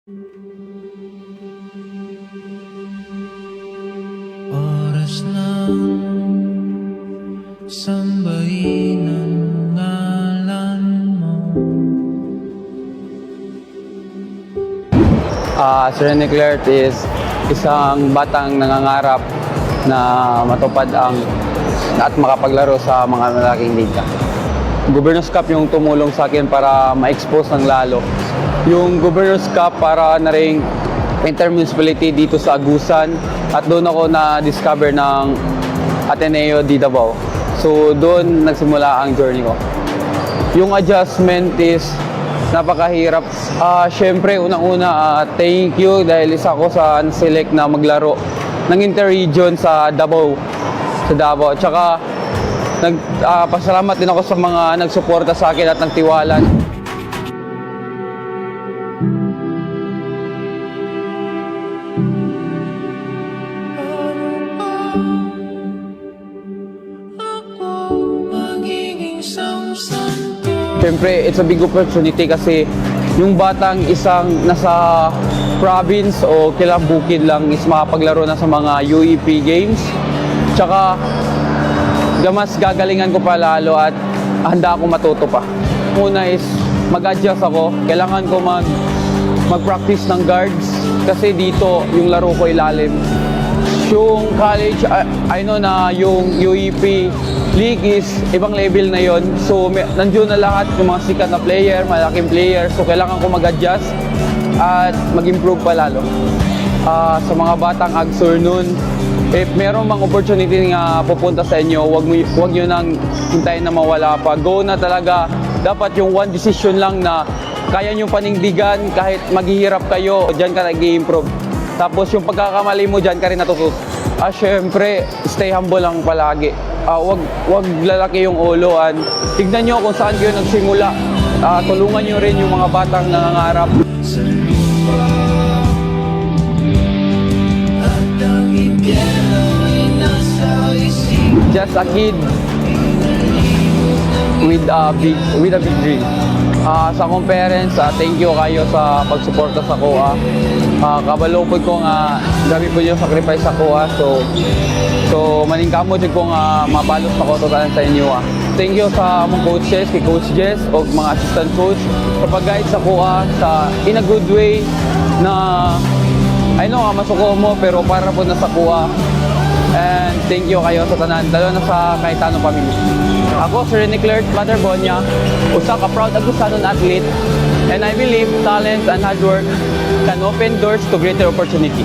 Oras lang sambahin ang ngalan mo. Si Rene Clert is isang batang nangangarap na matupad at makapaglaro sa mga malaking liga. Governor's Cup yung tumulong sa akin para ma-expose ng lalo. Yung Governor's Cup para na rin intermunicipality dito sa Agusan at doon ako na-discover ng Ateneo di Davao. So doon nagsimula ang journey ko. Yung adjustment is napakahirap. Syempre, unang-una, thank you dahil isa ko sa select na maglaro ng inter-region sa Davao. At saka, pasalamat din ako sa mga nagsuporta sa akin at nagtiwala. Siyempre, it's a big opportunity kasi yung batang isang nasa province o kilabukid lang is makapaglaro na sa mga UEP games. Tsaka, mas gagalingan ko pa lalo at handa ako matuto pa. Una is mag-adjust ako. Kailangan ko mag-practice ng guards kasi dito yung laro ko ilalim. Yung college, I know na yung UEP league is ibang level na yon. So, nandiyon na lahat yung mga sikat na player, malaking player. So, kailangan ko mag-adjust at mag-improve pa lalo. Sa mga batang agsur nun, if meron mang opportunity nga pupunta sa inyo, wag nyo nang hintayin na mawala pa. Go na talaga. Dapat yung one decision lang na kaya nyo panindigan kahit maghihirap kayo, dyan ka nag-i-improve. Tapos yung pagkakamali mo dyan ka rin natututo. Syempre, stay humble lang palagi. Wag lalaki yung ulo. Tignan nyo kung saan kayo nagsimula. Tulungan nyo rin yung mga batang nangangarap. Sa lupa at ang impyerno ay nasa isip. Just a kid with a big dream. Sa akong parents, thank you kayo sa pagsuporta sa kuha. Kabalupod ko nga gabi po yung sacrifice sa kuha. So maningkamo din ko nga mabalos na ko totalan sa inyo. Thank you sa among coaches, kay Coach Jess o mga assistant coach sa pag-guide sa kuha in a good way na I know masuko mo pero para po na sa kuha. And thank you kayo sa tanan, lalo na sa Cayetano family. Ako, si Rene Clert, Mother Bonya, usa ka proud Agusanon athlete, and I believe talent and hard work can open doors to greater opportunity.